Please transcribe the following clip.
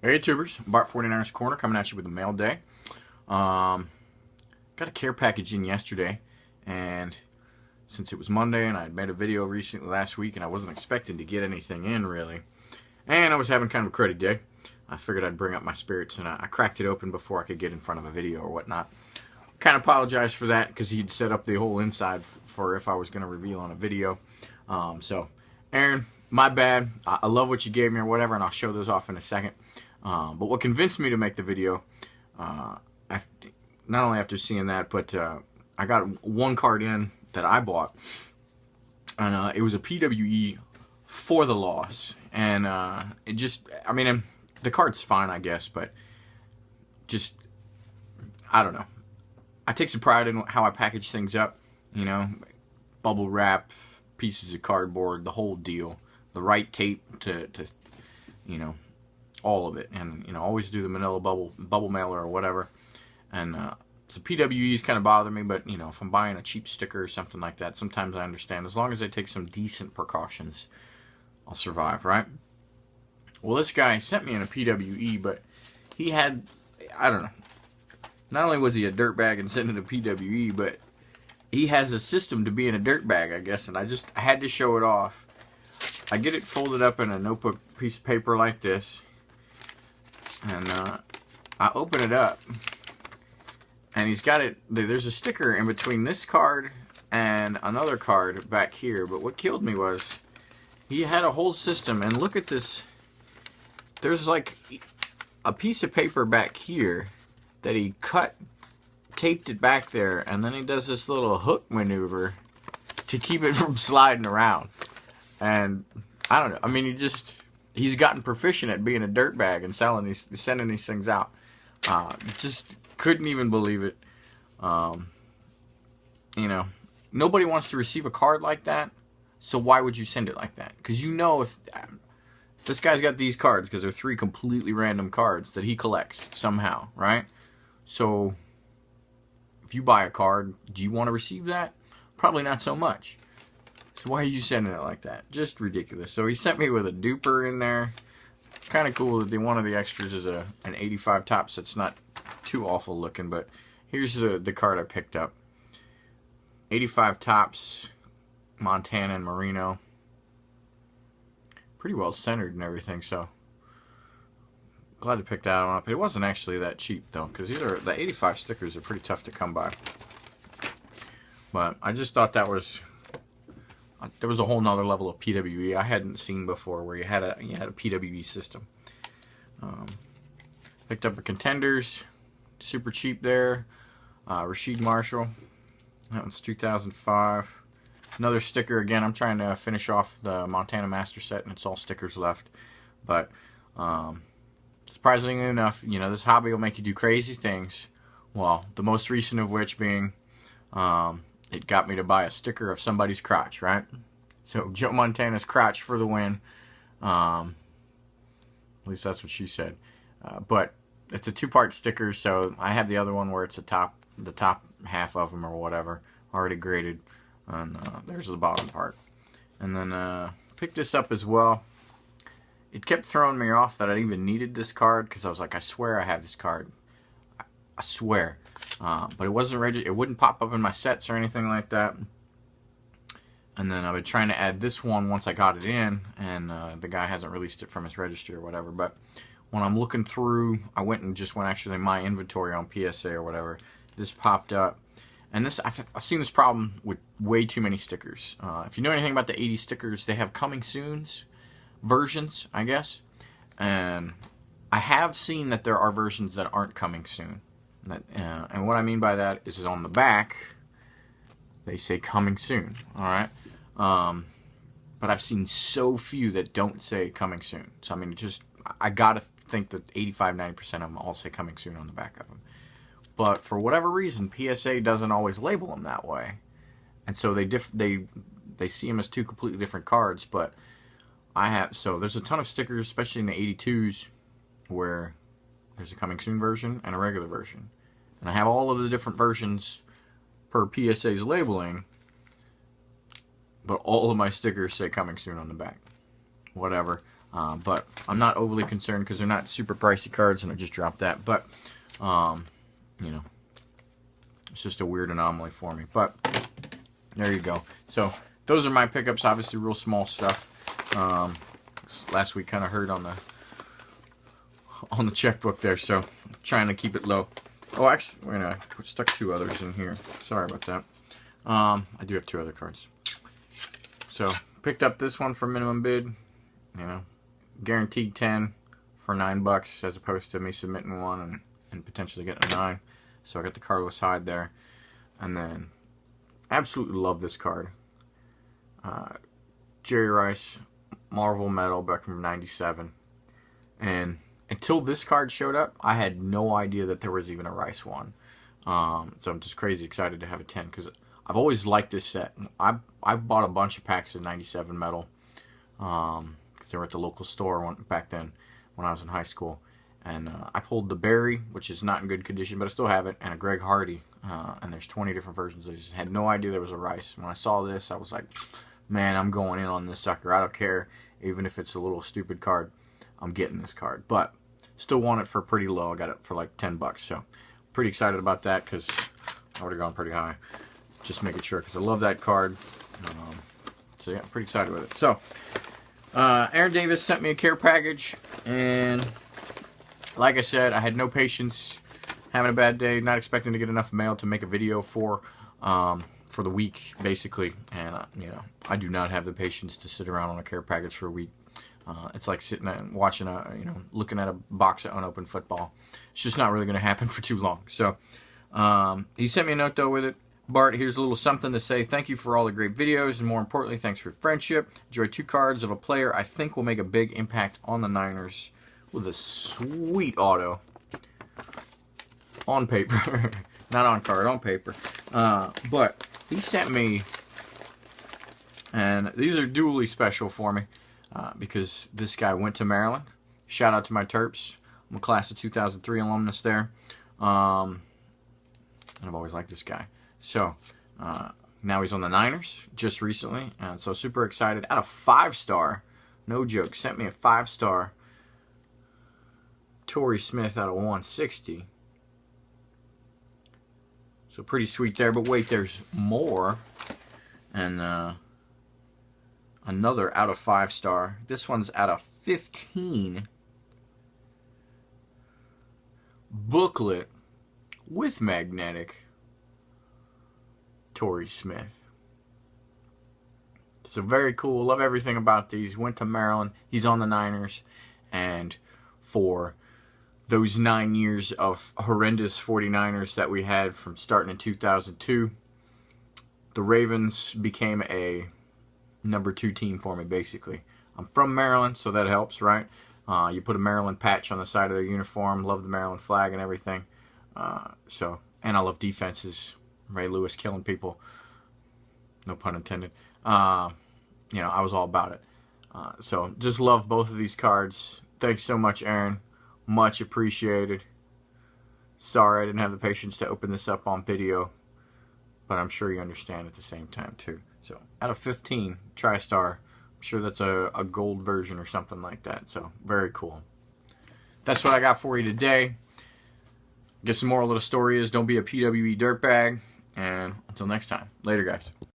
Hey YouTubers, Bart 49ersCorner coming at you with a mail day. Got a care package in yesterday, and since it was Monday and I had made a video recently last week and I wasn't expecting to get anything in really, and I was having kind of a cruddy day, I figured I'd bring up my spirits and I cracked it open before I could get in front of a video or whatnot. Kind of apologize for that because he'd set up the whole inside for if I was going to reveal on a video. So Aaron, my bad. I love what you gave me or whatever, and I'll show those off in a second. But what convinced me to make the video, not only after seeing that, but I got one card in that I bought, and it was a PWE for the loss, and it just, I mean, the card's fine, I guess, but just, I don't know. I take some pride in how I package things up, you know, bubble wrap, pieces of cardboard, the whole deal, the right tape to you know, all of it, and you know, always do the manila bubble mailer or whatever. And so PWEs kind of bother me, but you know, if I'm buying a cheap sticker or something like that, sometimes I understand. As long as I take some decent precautions, I'll survive, right? Well, this guy sent me in a PWE, but he had, I don't know, not only was he a dirtbag and sent in a PWE, but he has a system to being a dirtbag, I guess, and I had to show it off. I get it folded up in a notebook piece of paper like this, and I open it up, and he's got it, there's a sticker in between this card and another card back here, but what killed me was he had a whole system, and look at this, there's like a piece of paper back here that he taped it back there, and then he does this little hook maneuver to keep it from sliding around. And I don't know, I mean, he's gotten proficient at being a dirtbag and sending these things out. Just couldn't even believe it. You know, nobody wants to receive a card like that, so why would you send it like that? Because you know, if this guy's got these cards, because they're 3 completely random cards that he collects somehow, right? So if you buy a card, do you want to receive that? Probably not so much. So why are you sending it like that? Just ridiculous. So he sent me with a duper in there. Kind of cool that one of the extras is an 85 top, so it's not too awful looking. But here's the card I picked up. 85 tops, Montana and Merino. Pretty well centered and everything, so glad to pick that one up. It wasn't actually that cheap though, because the 85 stickers are pretty tough to come by. But I just thought there was a whole nother level of PWE I hadn't seen before, where you had a PWE system. Picked up a Contenders, super cheap there. Rasheed Marshall, that one's 2005. Another sticker again. I'm trying to finish off the Montana Master set, and it's all stickers left. But surprisingly enough, you know, this hobby will make you do crazy things. Well, the most recent of which being, it got me to buy a sticker of somebody's crotch, right? So Joe Montana's crotch for the win. At least that's what she said. But it's a 2-part sticker, so I have the other one where it's the top half of them or whatever, already graded. And there's the bottom part. And then picked this up as well. It kept throwing me off that I even needed this card, because I was like, I swear I have this card. I swear. But it wasn't registered. It wouldn't pop up in my sets or anything like that. And then I've been trying to add this one once I got it in, and the guy hasn't released it from his registry or whatever. But when I'm looking through, I went and just went actually in my inventory on PSA or whatever. This popped up. And this, I've seen this problem with way too many stickers. If you know anything about the 80 stickers, they have coming soons versions, I guess. And I have seen that there are versions that aren't coming soon. And what I mean by that is on the back, they say coming soon, alright? But I've seen so few that don't say coming soon. So, I mean, I gotta think that 85–90% of them all say coming soon on the back of them. But for whatever reason, PSA doesn't always label them that way. And so they see them as 2 completely different cards. But so there's a ton of stickers, especially in the 82s, where there's a coming soon version and a regular version. And I have all of the different versions per PSA's labeling, but all of my stickers say coming soon on the back. Whatever. But I'm not overly concerned because they're not super pricey cards, and I just dropped that. But, you know, it's just a weird anomaly for me. But there you go. So those are my pickups. Obviously, real small stuff. Last week kind of hurt on the checkbook there, so I'm trying to keep it low. Oh, actually, wait a minute, I stuck 2 others in here. Sorry about that. I do have 2 other cards. So picked up this one for minimum bid. You know, guaranteed 10 for $9 as opposed to me submitting one and potentially getting a 9. So I got the Carlos Hyde there, and then absolutely love this card. Jerry Rice, Marvel Metal back from '97, and until this card showed up, I had no idea that there was even a Rice one. So I'm just crazy excited to have a 10 because I've always liked this set. I bought a bunch of packs of '97 Metal because they were at the local store back then when I was in high school. And I pulled the Barry, which is not in good condition, but I still have it, and a Greg Hardy. And there's 20 different versions. I just had no idea there was a Rice. When I saw this, I was like, man, I'm going in on this sucker. I don't care, even if it's a little stupid card. I'm getting this card. But still want it for pretty low. I got it for like $10. So pretty excited about that because I would have gone pretty high. Just making sure because I love that card. So yeah, I'm pretty excited with it. So Aaron Davis sent me a care package, and like I said, I had no patience, having a bad day, not expecting to get enough mail to make a video for the week, basically. And you know, I do not have the patience to sit around on a care package for a week. It's like sitting and watching looking at a box of unopened football. It's just not really going to happen for too long. So he sent me a note though with it. Bart, here's a little something to say. Thank you for all the great videos, and more importantly, thanks for your friendship. Enjoy 2 cards of a player I think will make a big impact on the Niners with a sweet auto on paper. Not on card, on paper. But he sent me, and these are duly special for me because this guy went to Maryland. Shout out to my Terps. I'm a class of 2003 alumnus there. And I've always liked this guy. So, now he's on the Niners just recently, and so super excited. Out of 5-star, no joke, sent me a 5-star Torrey Smith out of 160. So pretty sweet there, but wait, there's more. And another out of 5-star. This one's out of 15. Booklet with magnetic. Torrey Smith. So very cool. Love everything about these. Went to Maryland. He's on the Niners. And for those 9 years of horrendous 49ers that we had from starting in 2002, the Ravens became a number 2 team for me, basically. I'm from Maryland, so that helps, right? You put a Maryland patch on the side of their uniform. Love the Maryland flag and everything. And I love defenses. Ray Lewis killing people, no pun intended. You know, I was all about it. So just love both of these cards. Thanks so much, Aaron. Much appreciated. Sorry I didn't have the patience to open this up on video, but I'm sure you understand at the same time too. So out of 15, TriStar. I'm sure that's a gold version or something like that. So very cool. That's what I got for you today. Guess the moral of the story is don't be a PWE dirtbag. And until next time, later guys.